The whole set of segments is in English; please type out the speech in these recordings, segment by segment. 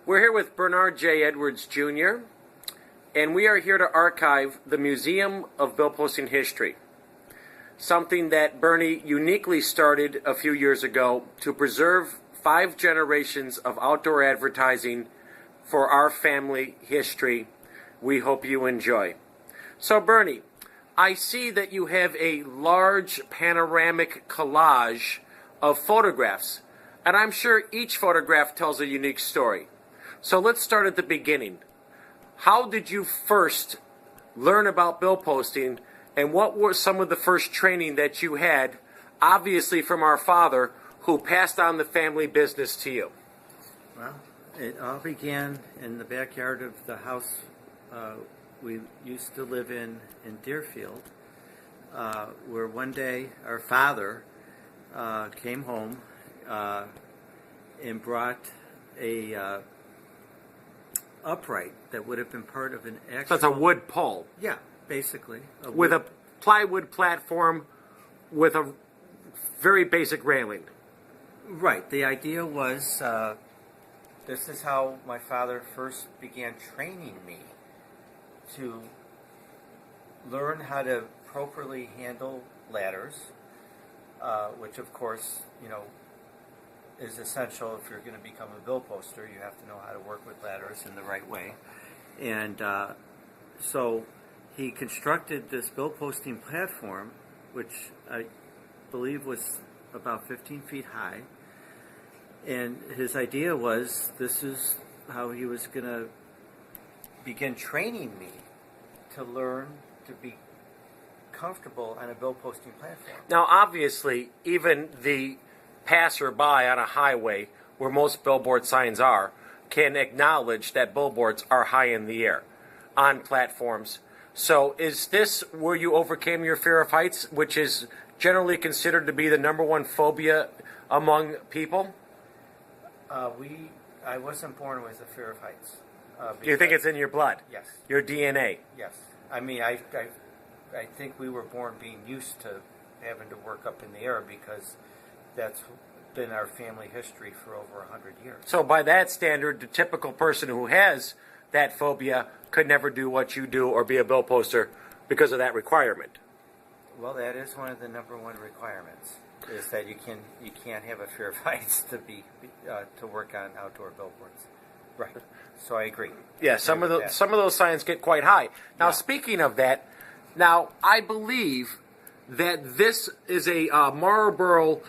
We're here with Bernard J. Edwards, Jr., and we are here to archive the Museum of Billposting History, something that Bernie uniquely started a few years ago to preserve 5 generations of outdoor advertising for our family history. We hope you enjoy. So, Bernie, I see that you have a large panoramic collage of photographs, and I'm sure each photograph tells a unique story. So let's start at the beginning. How did you first learn about bill posting, and what was some of the first training that you had, obviously from our father, who passed on the family business to you? Well, it all began in the backyard of the house we used to live in Deerfield, where one day our father came home and brought a upright that would have been part of an actual... So it's a wood pole. Yeah, basically. With a plywood platform with a very basic railing. Right. The idea was, this is how my father first began training me to learn how to properly handle ladders, which of course, is essential if you're going to become a bill poster. You have to know how to work with ladders in the right way. And so he constructed this bill posting platform, which I believe was about 15 feet high. And his idea was this is how he was going to begin training me to learn to be comfortable on a bill posting platform. Now, obviously, even the passerby on a highway where most billboard signs are can acknowledge that billboards are high in the air on platforms. So is this where you overcame your fear of heights, which is generally considered to be the #1 phobia among people? I wasn't born with a fear of heights. You think it's in your blood? Yes. Your DNA? Yes. I mean, I think we were born being used to having to work up in the air because that's been our family history for over 100 years. So by that standard, the typical person who has that phobia could never do what you do or be a bill poster because of that requirement. Well, that is one of the #1 requirements, is that you can't have a fear of heights to work on outdoor billboards. Right. So I agree. Yeah, some of those signs get quite high. Now, speaking of that, now I believe that this is a Marlboro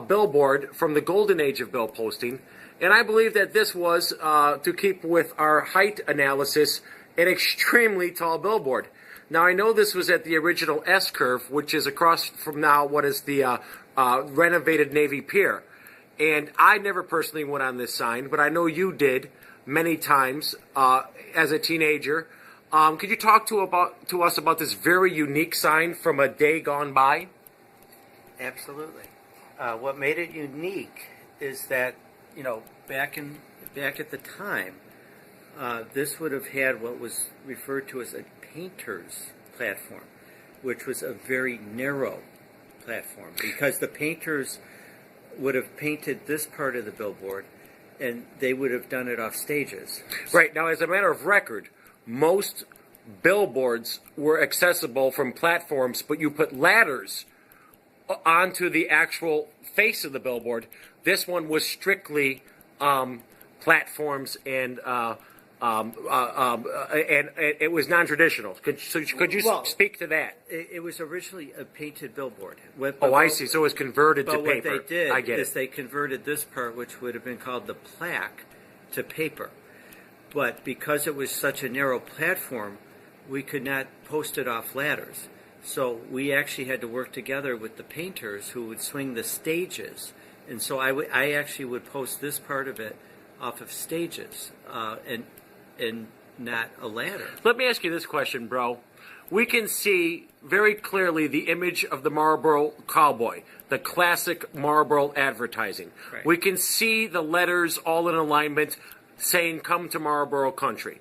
billboard from the golden age of bill posting, and I believe that this was, to keep with our height analysis, an extremely tall billboard. Now, I know this was at the original S-curve, which is across from now what is the renovated Navy Pier. And I never personally went on this sign, but I know you did many times as a teenager. Could you talk to us about this very unique sign from a day gone by? Absolutely. What made it unique is that, back at the time, this would have had what was referred to as a painter's platform, which was a very narrow platform, because the painters would have painted this part of the billboard, and they would have done it off stages. Right. Now, as a matter of record, most billboards were accessible from platforms, but you put ladders onto the actual face of the billboard. This one was strictly platforms, and it was non-traditional. Could you speak to that? It was originally a painted billboard. I see. So it was converted to paper. But what they I did get is it. they converted this part, which would have been called the plaque, to paper. But because it was such a narrow platform, we could not post it off ladders. So we actually had to work together with the painters who would swing the stages. And so I actually would post this part of it off of stages and not a ladder. Let me ask you this question, bro. We can see very clearly the image of the Marlboro cowboy, the classic Marlboro advertising. Right. We can see the letters all in alignment saying, "Come to Marlboro Country."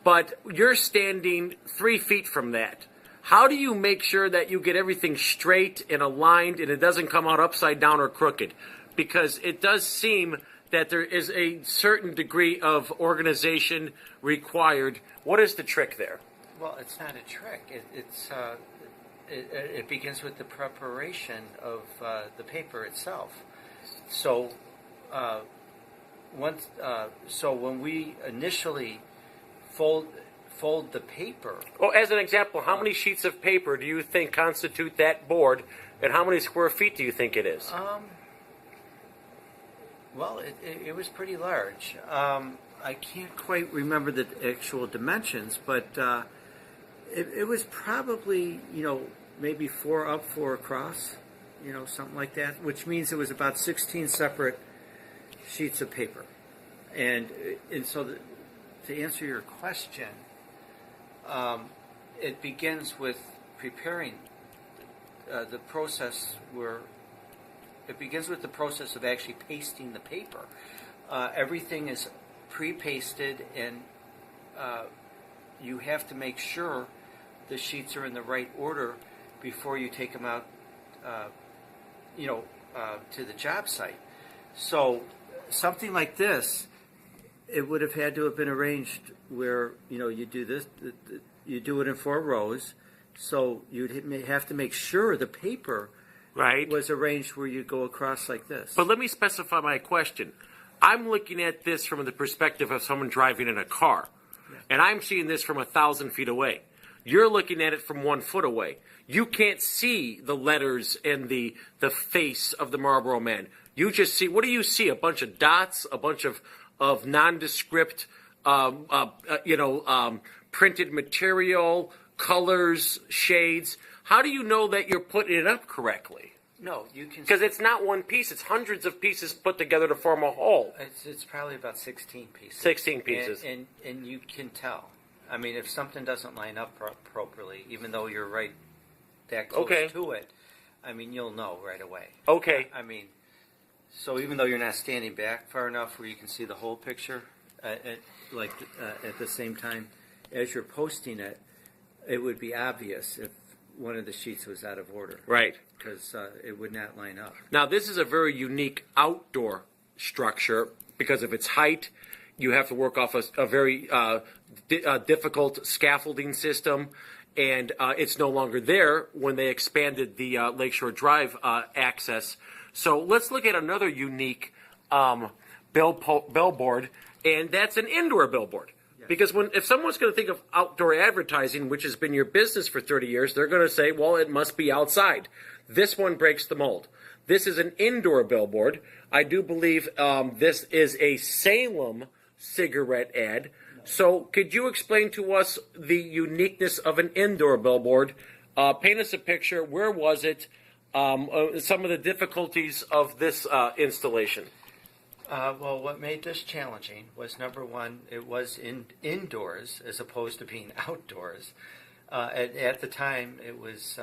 But you're standing 3 feet from that. How do you make sure that you get everything straight and aligned and it doesn't come out upside down or crooked? Because it does seem that there is a certain degree of organization required. What is the trick there? Well, it's not a trick. It begins with the preparation of the paper itself. So, so when we initially fold the paper. Well, as an example, how many sheets of paper do you think constitute that board, and how many square feet do you think it is? Well, it was pretty large. I can't quite remember the actual dimensions, but it was probably, maybe 4 up, 4 across, something like that, which means it was about 16 separate sheets of paper. And so to answer your question, it begins with preparing the process where it begins with the process of actually pasting the paper. Everything is pre-pasted, and you have to make sure the sheets are in the right order before you take them out, to the job site. So something like this, it would have had to have been arranged where, you do this, you do it in 4 rows. So you'd have to make sure the paper was arranged where you go across like this. But let me specify my question. I'm looking at this from the perspective of someone driving in a car, and I'm seeing this from 1,000 feet away. You're looking at it from 1 foot away. You can't see the letters and the face of the Marlboro Man. You just see, what do you see? A bunch of dots, a bunch of nondescript, printed material, colors, shades. How do you know that you're putting it up correctly? No, you can... Because it's not one piece. It's hundreds of pieces put together to form a whole. It's probably about 16 pieces. 16 pieces. And you can tell. I mean, if something doesn't line up properly, even though you're right that close to it, I mean, you'll know right away. Okay. I mean, so even though you're not standing back far enough where you can see the whole picture, at the same time as you're posting it, it would be obvious if one of the sheets was out of order. Right. Because it would not line up. Now, this is a very unique outdoor structure because of its height. You have to work off a very difficult scaffolding system, and it's no longer there when they expanded the Lakeshore Drive access. So let's look at another unique billboard, and that's an indoor billboard. Yes. Because if someone's going to think of outdoor advertising, which has been your business for 30 years, they're going to say, well, it must be outside. This one breaks the mold. This is an indoor billboard. I do believe this is a Salem cigarette ad. So could you explain to us the uniqueness of an indoor billboard? Paint us a picture. Where was it? Some of the difficulties of this installation. Well, what made this challenging was, number one, it was indoors as opposed to being outdoors. At the time, it was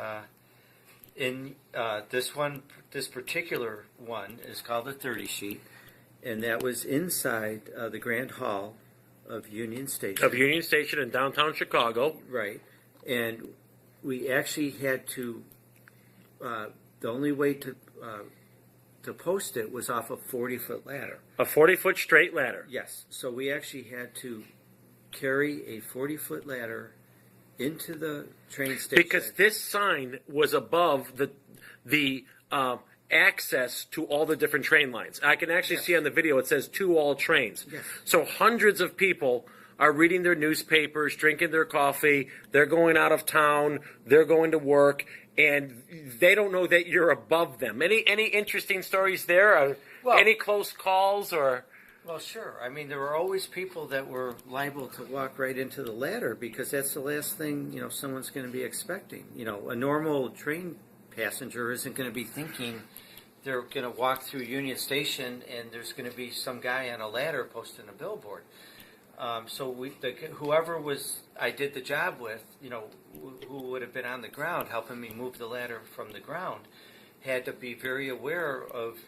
this particular one is called a 30 sheet, and that was inside the Grand Hall of Union Station. Of Union Station in downtown Chicago. Right. And we actually had to, the only way to post it was off a 40-foot ladder. A 40-foot straight ladder. Yes. So we actually had to carry a 40-foot ladder into the train station. Because this sign was above the access to all the different train lines. I can actually see on the video it says to all trains. Yes. So hundreds of people are reading their newspapers, drinking their coffee, they're going out of town, they're going to work, and they don't know that you're above them. Any interesting stories there? Any close calls or? Well, sure. I mean, there were always people that were liable to walk right into the ladder because that's the last thing, someone's going to be expecting. A normal train passenger isn't going to be thinking they're going to walk through Union Station and there's going to be some guy on a ladder posting a billboard. So whoever I did the job with, who would have been on the ground helping me move the ladder from the ground, had to be very aware of,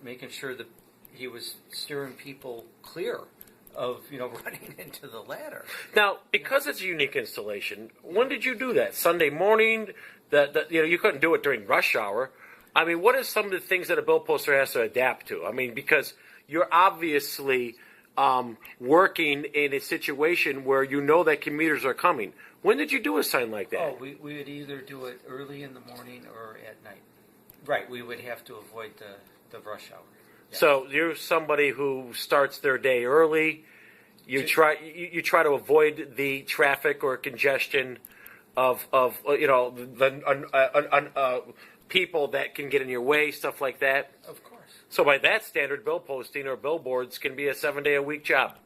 making sure that he was steering people clear of, running into the ladder. Now, because it's a unique installation, when did you do that? Sunday morning? You couldn't do it during rush hour. I mean, what are some of the things that a bill poster has to adapt to? I mean, because you're obviously working in a situation where you know that commuters are coming. When did you do a sign like that? Oh, we would either do it early in the morning or at night. Right, we would have to avoid the rush hour. Yeah. So you're somebody who starts their day early. You try to avoid the traffic or congestion of the people that can get in your way, stuff like that. Of course. So by that standard, bill posting or billboards can be a 7-day-a-week job.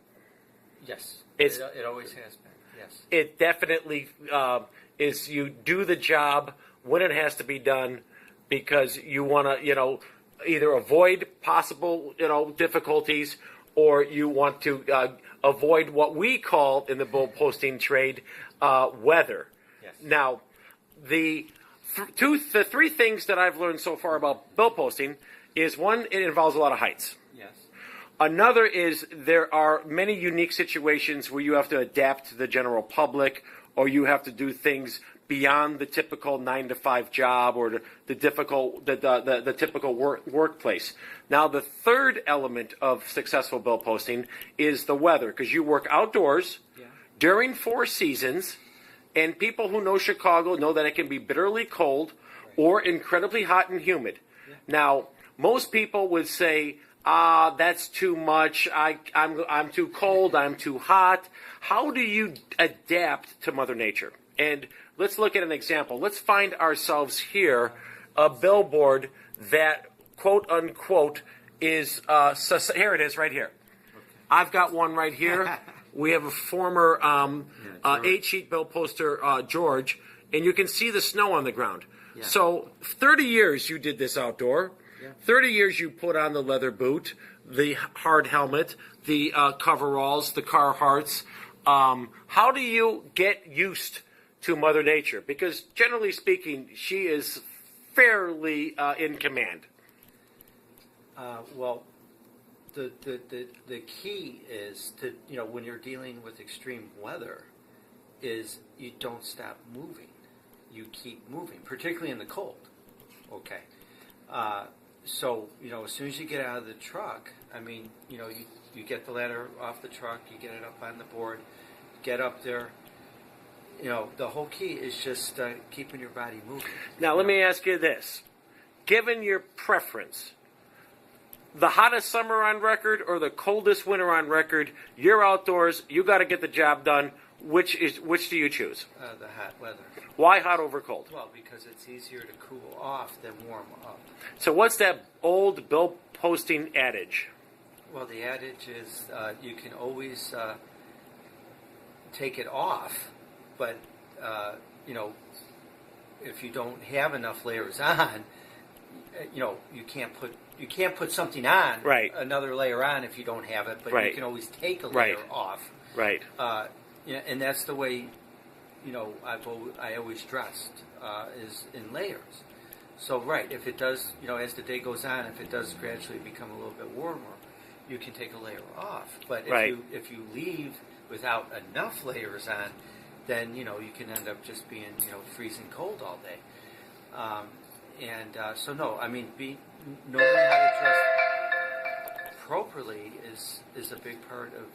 Yes, It always has been. Yes. It definitely is. You do the job when it has to be done because you want to, either avoid possible, difficulties, or you want to avoid what we call in the bill posting trade weather. Yes. Now, the three things that I've learned so far about bill posting is, one, it involves a lot of heights. Yes. Another is there are many unique situations where you have to adapt to the general public, or you have to do things beyond the typical 9-to-5 job or the typical workplace. Now, the third element of successful bill posting is the weather, because you work outdoors during 4 seasons, and people who know Chicago know that it can be bitterly cold or incredibly hot and humid. Yeah. Now, most people would say, that's too much. I'm too cold. I'm too hot. How do you adapt to Mother Nature? And let's look at an example. Let's find ourselves here, a billboard that, quote unquote, is, here it is right here. I've got one right here. We have a former 8-sheet bill poster, George, and you can see the snow on the ground. Yeah. So 30 years you did this outdoor. Yeah. 30 years you put on the leather boot, the hard helmet, the coveralls, the Carhartts. How do you get used to Mother Nature? Because generally speaking, she is fairly in command. Well, the key is to, when you're dealing with extreme weather, is you don't stop moving. You keep moving, particularly in the cold. Okay. So, as soon as you get out of the truck, you get the ladder off the truck, you get it up on the board, get up there. The whole key is just keeping your body moving. Now, let me ask you this. Given your preference, the hottest summer on record or the coldest winter on record, you're outdoors, you got to get the job done. Which do you choose? The hot weather. Why hot over cold? Well, because it's easier to cool off than warm up. So what's that old bill posting adage? Well, the adage is you can always take it off, but if you don't have enough layers on, you can't put something on, another layer on if you don't have it, but you can always take a layer off. Right. And that's the way, I always dressed, is in layers. So, if it does, as the day goes on, if it does gradually become a little bit warmer, you can take a layer off. But if you leave without enough layers on, then, you can end up just being, freezing cold all day. So, no, knowing how to dress properly is a big part of,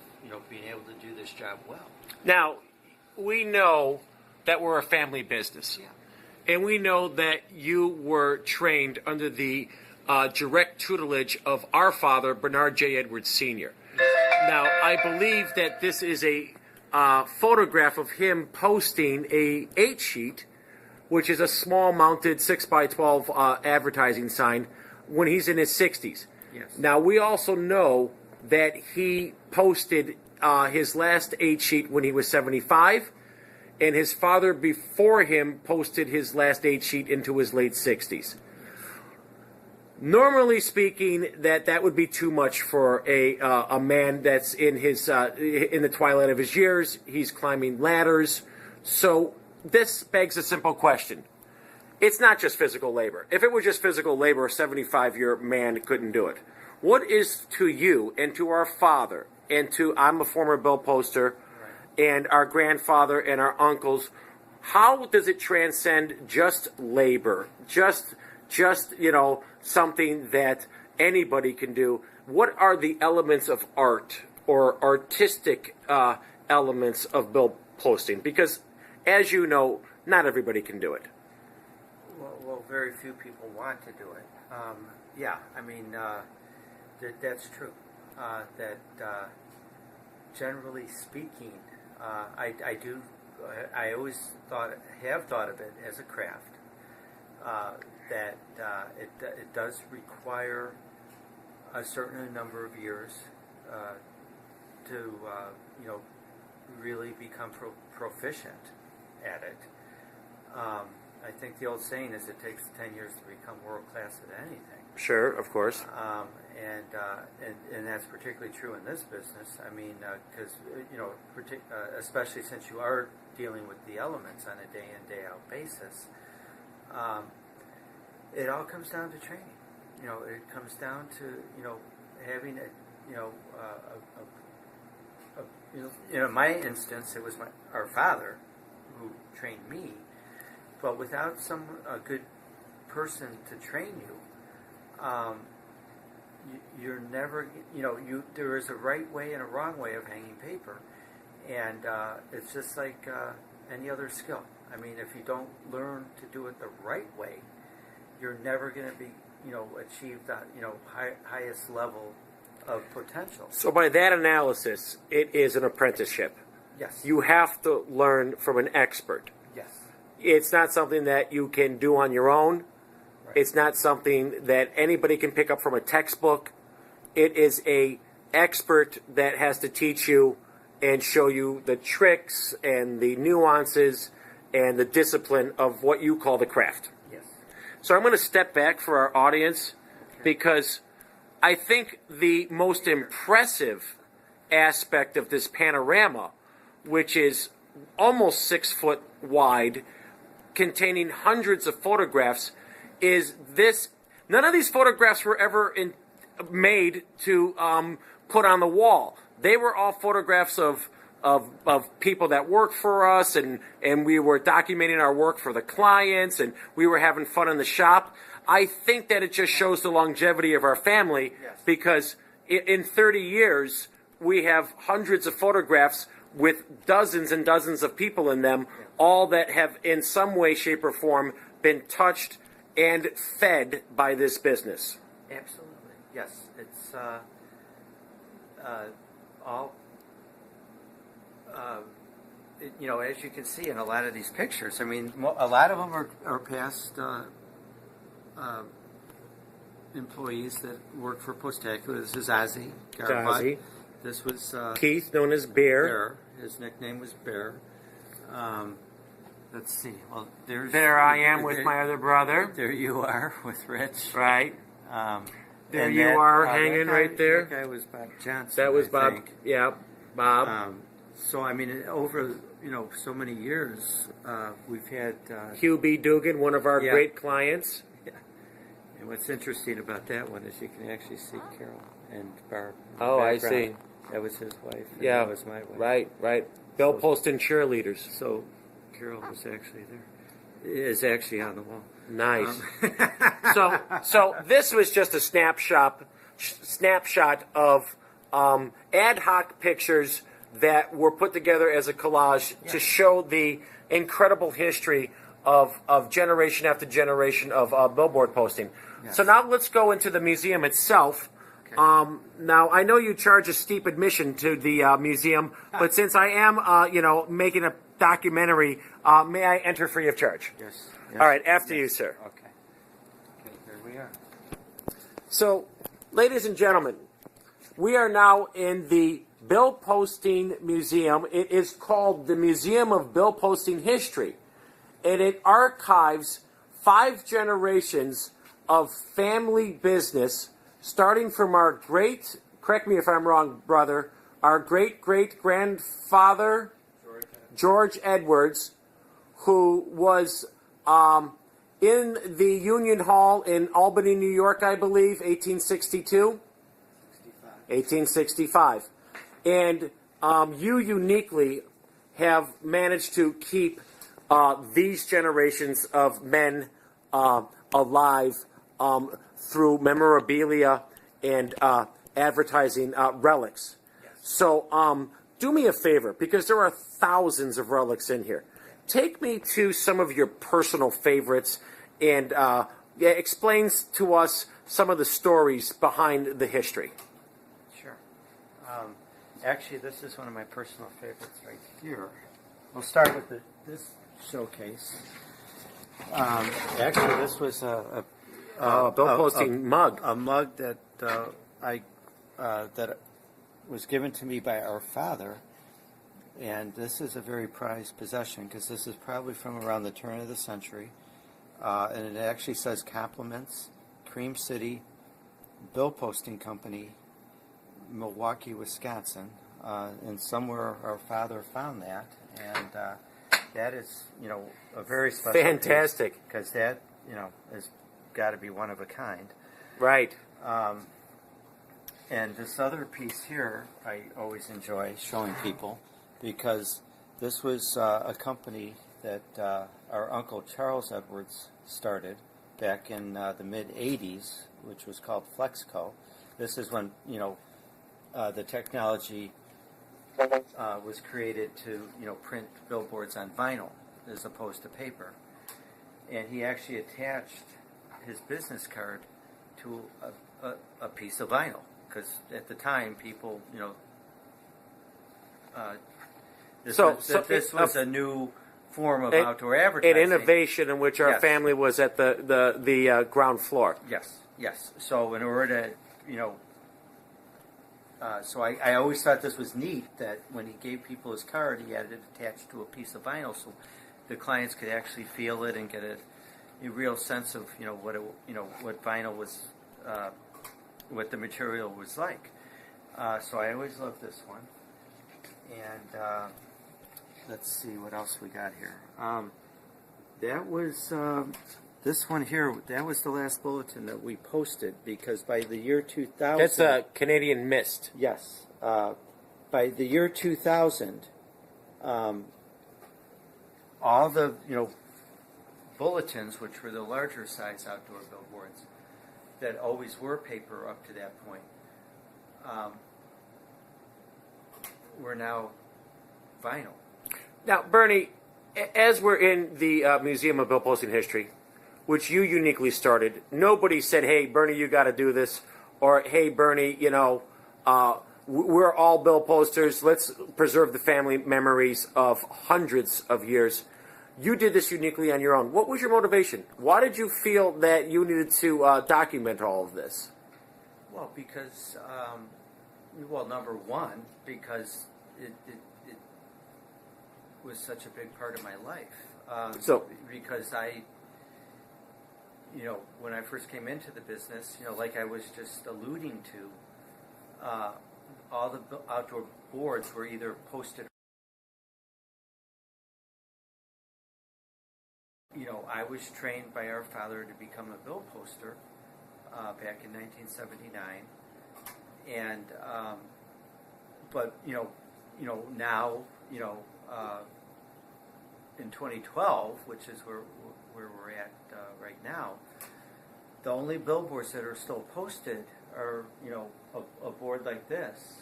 being able to do this job well. Now, we know that we're a family business. Yeah. And we know that you were trained under the direct tutelage of our father, Bernard J. Edwards Sr. Now, I believe that this is a photograph of him posting a 8-sheet, which is a small mounted 6x12 advertising sign, when he's in his 60s. Yes. Now, we also know that he posted his last 8-sheet when he was 75, and his father before him posted his last 8-sheet into his late 60s. Normally speaking, that would be too much for a man that's in his in the twilight of his years. He's climbing ladders. So this begs a simple question. It's not just physical labor. If it was just physical labor, a 75-year man couldn't do it. What is to you and to our father and to, I'm a former bill poster, and our grandfather and our uncles, how does it transcend just labor, just something that anybody can do? what are the elements of art or artistic elements of bill posting? Because, as you know, not everybody can do it. Well, very few people want to do it. Yeah, I mean, that's true. Generally speaking, I always have thought of it as a craft. That it does require a certain number of years to really become proficient at it. I think the old saying is it takes 10 years to become world class at anything. Sure, of course. And that's particularly true in this business. I mean, because especially since you are dealing with the elements on a day in, day out basis, it all comes down to training. It comes down to having in my instance, it was our father who trained me. But without a good person to train you, you're never, there is a right way and a wrong way of hanging paper. And it's just like any other skill. I mean, if you don't learn to do it the right way, you're never going to be, achieve that, highest level of potential. So by that analysis, it is an apprenticeship. Yes. You have to learn from an expert. Yes. It's not something that you can do on your own. Right. It's not something that anybody can pick up from a textbook. It is a expert that has to teach you and show you the tricks and the nuances and the discipline of what you call the craft. Yes. So I'm going to step back for our audience because I think the most impressive aspect of this panorama, which is almost 6 foot wide, containing hundreds of photographs, is this. None of these photographs were ever made to put on the wall. They were all photographs of people that worked for us, and we were documenting our work for the clients, and we were having fun in the shop. I think that it just shows the longevity of our family, yes, because in 30 years, we have hundreds of photographs with dozens and dozens of people in them, all that have in some way, shape, or form been touched and fed by this business. Absolutely. Yes. It's all, as you can see in a lot of these pictures, I mean, a lot of them are past employees that work for Postacular. This is Ozzy. Ozzy. This was Keith, known as Bear. Bear. His nickname was Bear. Let's see. Well, there I am with my other brother. There you are with Rich. Right. There you are hanging right there. That guy was Bob Johnson. That was Bob. Think. Yeah, Bob. So I mean, over so many years, we've had Hugh B. Dugan, one of our great clients. Yeah. And what's interesting about that one is you can actually see Carol and Barb. Oh, I see. That was his wife. And yeah, that was my wife. Right. Bill Poston cheerleaders. So Carol was actually there. Is actually on the wall. Nice. So this was just a snapshot of ad hoc pictures that were put together as a collage to show the incredible history of generation after generation of billboard posting. Yes. So now let's go into the museum itself. Okay. Now I know you charge a steep admission to the museum, but since I am, making a documentary, may I enter free of charge? Yes. All right, after you, sir. Okay, here we are. So, ladies and gentlemen, we are now in the Bill Posting Museum. It is called the Museum of Bill Posting History, and it archives 5 generations of family business, starting from our great, correct me if I'm wrong, brother, our great-great-grandfather, George Edwards, who was in the Union Hall in Albany, New York, I believe, 1862? 1865. And you uniquely have managed to keep these generations of men alive through memorabilia and advertising relics. Yes. So do me a favor, because there are thousands of relics in here. Take me to some of your personal favorites and explains to us some of the stories behind the history. Sure. Actually, this is one of my personal favorites right here. We'll start with this showcase. Actually, this was a bill posting mug. A mug that that was given to me by our father, and this is a very prized possession because this is probably from around the turn of the century, and it actually says compliments, Cream City, Bill Posting Company, Milwaukee, Wisconsin, and somewhere our father found that, and that is, a very special. Fantastic. Because that, has got to be one of a kind. Right. And this other piece here, I always enjoy showing people because this was a company that our uncle Charles Edwards started back in the mid-'80s, which was called Flexco. This is when, the technology was created to, print billboards on vinyl as opposed to paper. And he actually attached his business card to a piece of vinyl. Because at the time, people, this was a new form of outdoor advertising. An innovation in which our family was at the ground floor. Yes. So in order to, so I always thought this was neat that when he gave people his card, he had it attached to a piece of vinyl, so the clients could actually feel it and get a real sense of what vinyl was. What the material was like. So I always loved this one. And let's see what else we got here. That was this one here. That was the last bulletin that we posted because by the year 2000. That's a Canadian Mist. Yes. By the year 2000, all the bulletins, which were the larger size outdoor billboards, that always were paper up to that point, were now vinyl. Now, Bernie, as we're in the Museum of Bill Posting History, which you uniquely started, nobody said, "Hey, Bernie, you got to do this," or "Hey, Bernie, we're all bill posters. Let's preserve the family memories of hundreds of years." You did this uniquely on your own. What was your motivation? Why did you feel that you needed to document all of this? Well, because, number one, because it was such a big part of my life. Because when I first came into the business, like I was just alluding to, all the outdoor boards were either posted. I was trained by our father to become a bill poster back in 1979, and but now in 2012, which is where we're at right now, the only billboards that are still posted are a board like this,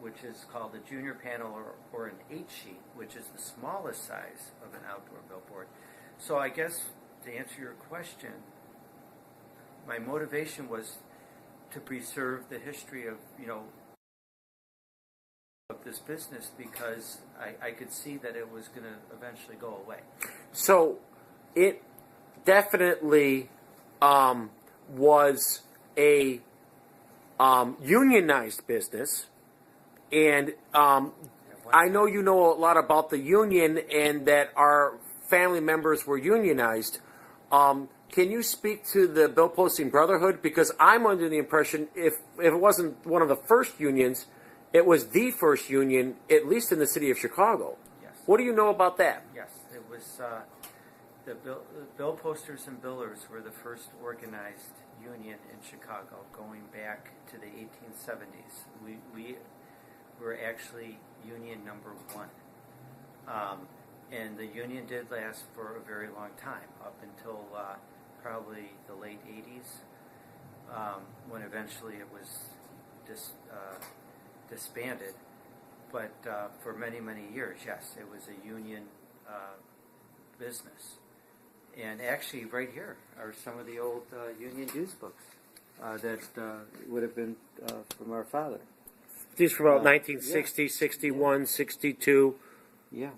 which is called a junior panel or an 8-sheet, which is the smallest size of an outdoor billboard. So I guess to answer your question, my motivation was to preserve the history of of this business because I could see that it was going to eventually go away. So it definitely was a unionized business, and I know you know a lot about the union and that our family members were unionized. Can you speak to the Bill Posting Brotherhood? Because I'm under the impression if it wasn't one of the first unions, it was the first union, at least in the city of Chicago. Yes. What do you know about that? Yes, it was the Bill Posters and Billers were the first organized union in Chicago, going back to the 1870s. We were actually union number one. And the union did last for a very long time, up until probably the late 80s, when eventually it was disbanded. But for many, many years, yes, it was a union business. And actually, right here are some of the old union dues books that would have been from our father. These from about 1960, 61, 62. Yeah.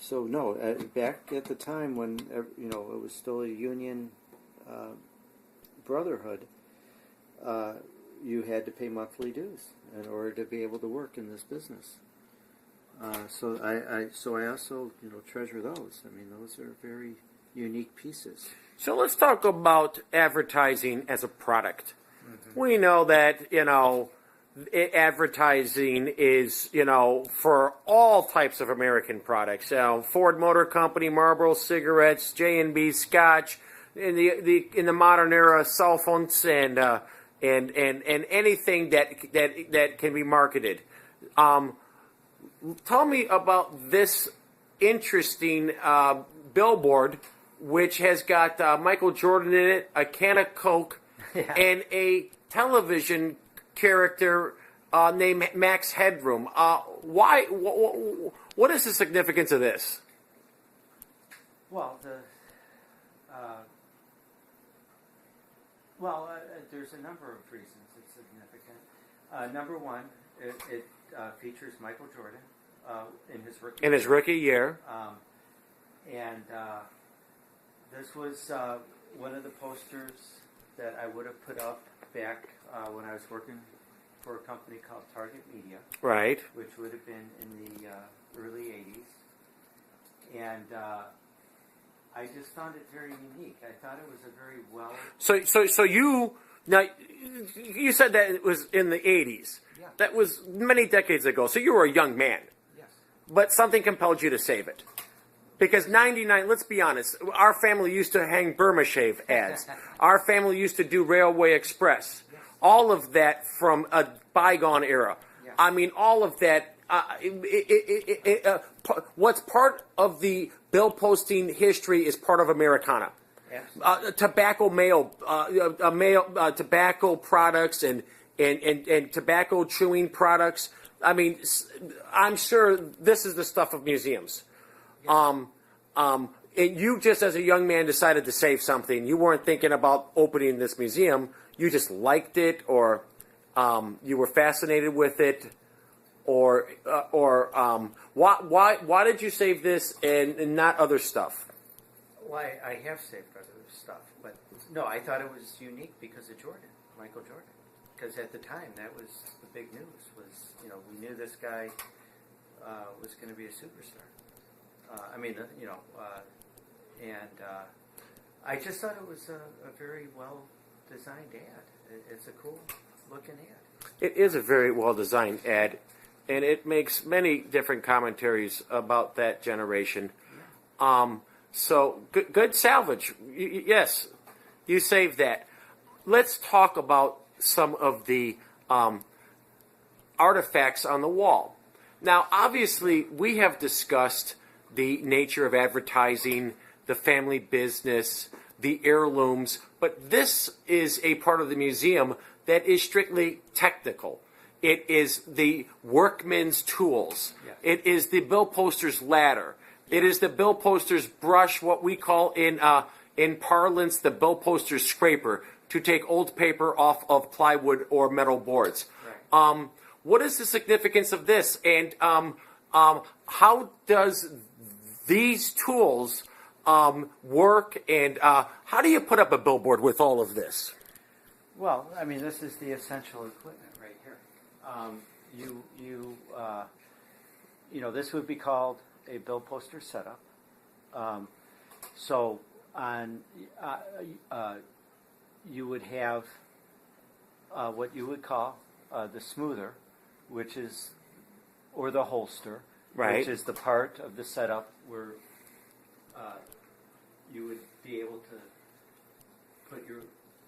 So no, back at the time when it was still a union brotherhood, you had to pay monthly dues in order to be able to work in this business. So I also treasure those. I mean, those are very unique pieces. So let's talk about advertising as a product. Mm-hmm. We know that advertising is, for all types of American products. Ford Motor Company, Marlboro cigarettes, J&B Scotch, in the modern era, cell phones and anything that can be marketed. Tell me about this interesting billboard, which has got Michael Jordan in it, a can of Coke, yeah, and a television character named Max Headroom. Why? What is the significance of this? Well, there's a number of reasons it's significant. Number one, it features Michael Jordan in his rookie year. This was one of the posters that I would have put up back when I was working for a company called Target Media, right? Which would have been in the early '80s, and I just found it very unique. I thought it was a very well. So you said that it was in the '80s. Yeah. That was many decades ago. So you were a young man. Yes. But something compelled you to save it. Because 99, let's be honest, our family used to hang Burma Shave ads. Our family used to do Railway Express. Yes. All of that from a bygone era. Yes. I mean, all of that. What's part of the bill posting history is part of Americana. Yes. Tobacco products and tobacco chewing products. I mean, I'm sure this is the stuff of museums. Yes. And you just as a young man decided to save something. You weren't thinking about opening this museum. You just liked it, or you were fascinated with it, or why did you save this and not other stuff? Well, I have saved other stuff, but no, I thought it was unique because of Jordan, Michael Jordan. Because at the time, that was the big news. We knew this guy was going to be a superstar. I just thought it was a very well designed ad. It's a cool looking ad. It is a very well designed ad, and it makes many different commentaries about that generation. Yeah. So good salvage. Yes, you saved that. Let's talk about some of the artifacts on the wall. Now, obviously, we have discussed the nature of advertising, the family business, the heirlooms, but this is a part of the museum that is strictly technical. It is the workman's tools. Yes. It is the bill poster's ladder. It is the bill poster's brush, what we call in parlance the bill poster's scraper, to take old paper off of plywood or metal boards. Right. What is the significance of this, and how does these tools work, and how do you put up a billboard with all of this? Well, I mean, this is the essential equipment right here. This would be called a bill poster setup. You would have what you would call the smoother, or the holster, right, which is the part of the setup where you would be able to put your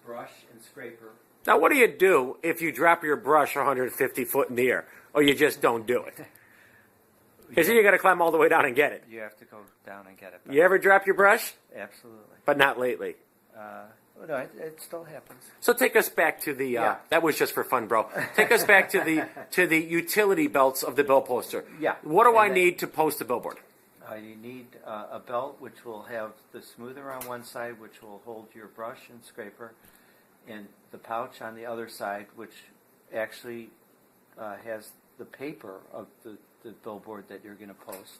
brush and scraper. Now, what do you do if you drop your brush 150 foot in the air, or you just don't do it? Because then you got to climb all the way down and get it. You have to go down and get it. You ever drop your brush? Absolutely. But not lately. No, it still happens. So take us back to the. Yeah. That was just for fun, bro. Take us back to the utility belts of the bill poster. Yeah. What do And I that- need to post a billboard? You need a belt which will have the smoother on one side, which will hold your brush and scraper, and the pouch on the other side, which actually has the paper of the billboard that you're going to post.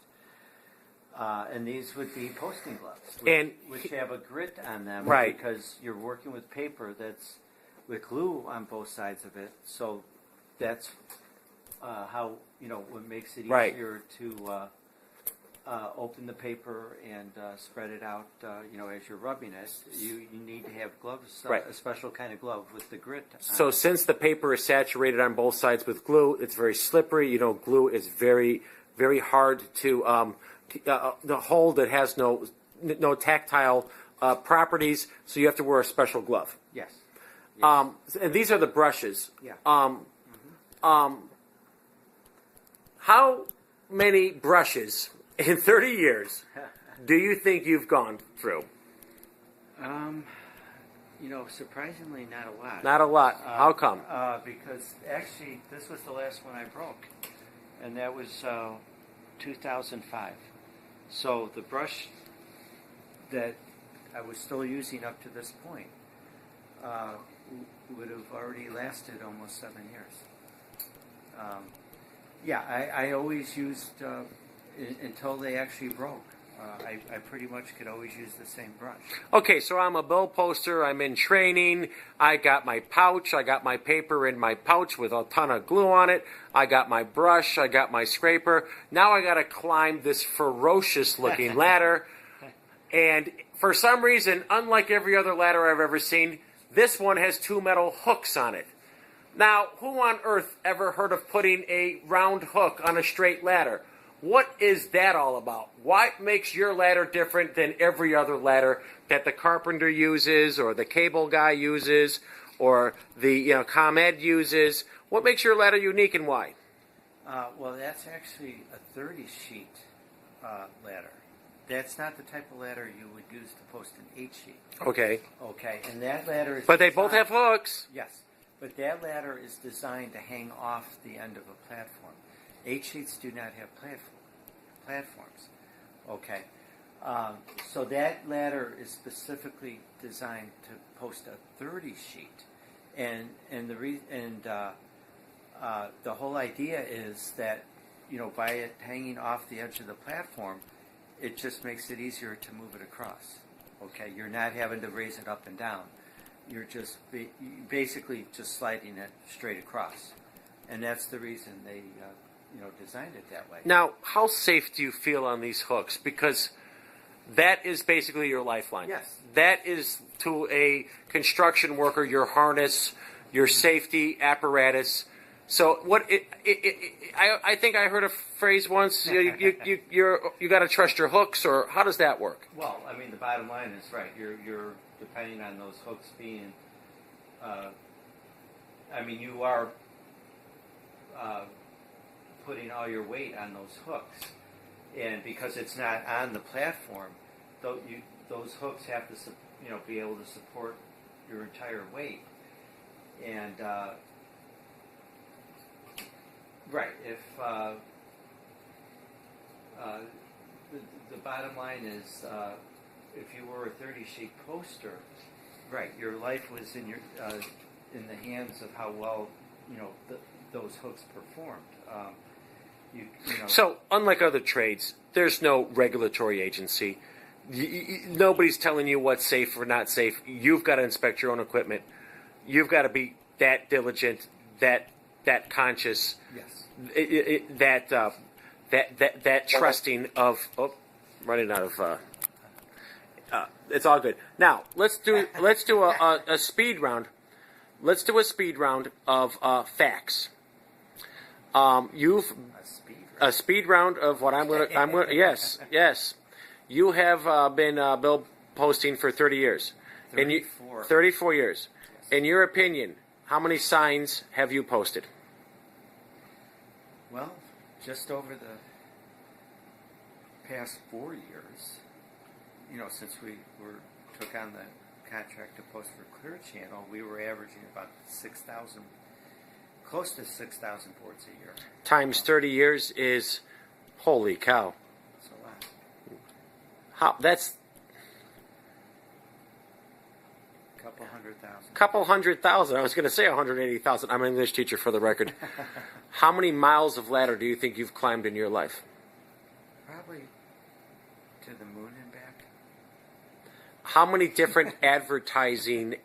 And these would be posting gloves, which have a grit on them, Right. Because you're working with paper that's with glue on both sides of it. So that's how what makes it Right. easier to open the paper and spread it out. As you're rubbing it, you need to have gloves, Right. a special kind of glove with the grit. So on it. since the paper is saturated on both sides with glue, it's very slippery. Glue is very, very hard to hold. It has no tactile properties, so you have to wear a special glove. Yes. And these are the brushes. Yeah. How many brushes in 30 years do you think you've gone through? Surprisingly, not a lot. Not a lot. How come? Because actually, this was the last one I broke, and that was 2005. So the brush that I was still using up to this point would have already lasted almost 7 years. I always used until they actually broke. I pretty much could always use the same brush. Okay, so I'm a bill poster. I'm in training. I got my pouch. I got my paper in my pouch with a ton of glue on it. I got my brush. I got my scraper. Now I got to climb this ferocious-looking ladder. And for some reason, unlike every other ladder I've ever seen, this one has 2 metal hooks on it. Now, who on earth ever heard of putting a round hook on a straight ladder? What is that all about? What makes your ladder different than every other ladder that the carpenter uses or the cable guy uses or the ComEd uses? What makes your ladder unique and why? Well, that's actually a 30-sheet ladder. That's not the type of ladder you would use to post an 8-sheet. Okay. Okay, and that ladder is... But they both have hooks. Yes, but that ladder is designed to hang off the end of a platform. 8-sheets do not have platforms. Okay, so that ladder is specifically designed to post a 30-sheet, and the whole idea is that by it hanging off the edge of the platform, it just makes it easier to move it across. Okay, you're not having to raise it up and down. You're just basically just sliding it straight across, and that's the reason they designed it that way. Now, how safe do you feel on these hooks? Because that is basically your lifeline. Yes. That is, to a construction worker, your harness, your safety apparatus. So I think I heard a phrase once. You got to trust your hooks, or how does that work? Well, I mean, the bottom line is right. You're depending on those hooks being. You are putting all your weight on those hooks, and because it's not on the platform, those hooks have to be able to support your entire weight, and right, if the bottom line is if you were a 30-sheet poster, right, your life was in the hands of how well those hooks performed. So, unlike other trades, there's no regulatory agency. Nobody's telling you what's safe or not safe. You've got to inspect your own equipment. You've got to be that diligent, that conscious, yes, that trusting of. Oh, running out of. It's all good. Now let's do a speed round. Let's do a speed round of facts. You've a speed round of what I'm going to. Yes. You have been bill posting for 30 years. 34. 34 years. Yes. In your opinion, how many signs have you posted? Well, just over the past 4 years, since we took on the contract to post for Clear Channel, we were averaging about 6,000, close to 6,000 boards a year. Times 30 years is, holy cow. That's a lot. That's A couple 100,000. couple 100,000. I was going to say 180,000. I'm an English teacher for the record. How many miles of ladder do you think you've climbed in your life? Probably to the moon and back. How many different advertising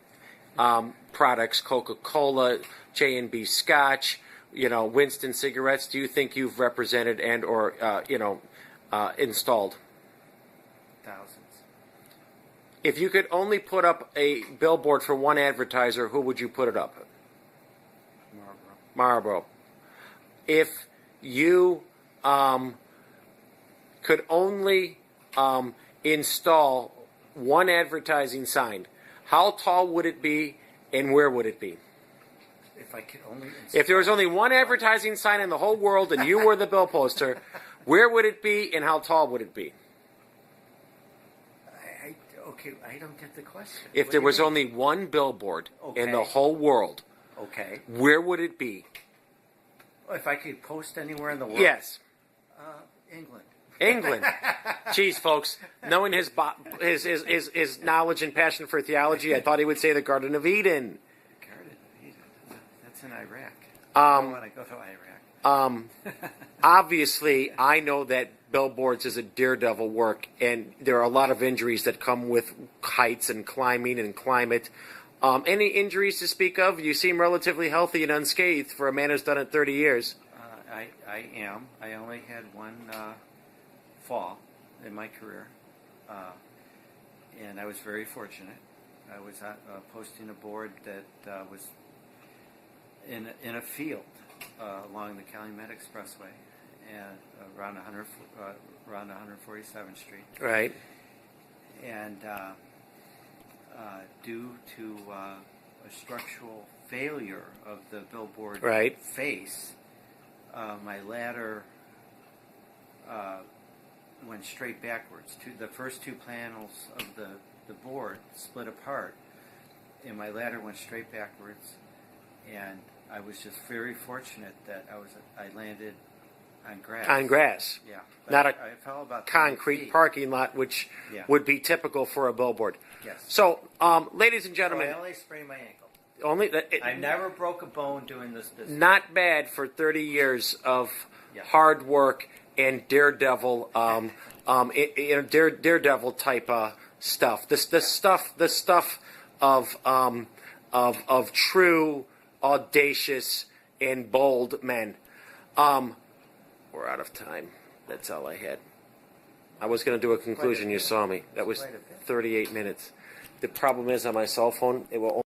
products, Coca-Cola, J&B Scotch, Winston cigarettes, do you think you've represented and or installed? Thousands. If you could only put up a billboard for one advertiser, who would you put it up? Marlboro. If you could only install one advertising sign, how tall would it be and where would it be? If I could only If there was only one advertising sign in the whole world and you were the bill poster, where would it be and how tall would it be? Okay, I don't get the question. If there was only one billboard in the whole world, okay, where would it be? if I could post anywhere in the world, Yes. England. England. Geez, folks, knowing his knowledge and passion for theology, I thought he would say the Garden of Eden. Garden of Eden. That's in Iraq. I don't want to go to Iraq. Obviously, I know that billboards is a daredevil work, and there are a lot of injuries that come with heights and climbing and climate. Any injuries to speak of? You seem relatively healthy and unscathed for a man who's done it 30 years. I am. I only had one fall in my career, and I was very fortunate. I was posting a board that was in a field along the Calumet Expressway and around 147th Street. Right. And due to a structural failure of the billboard face, my ladder went straight backwards. The first two panels of the board split apart, and my ladder went straight backwards. And I was just very fortunate that I landed on grass. On grass. Yeah. Not I fell about 30 concrete feet. parking lot, which would be typical for a billboard. Yes. So, ladies and gentlemen, So I only sprained my ankle. I I never broke a bone doing this business. not bad for 30 years of hard work and daredevil, daredevil type stuff. The stuff of true, audacious, and bold men. We're out of time. That's all I had. I was going to do a conclusion. You saw me. That was 38 minutes. The problem is on my cell phone, it will only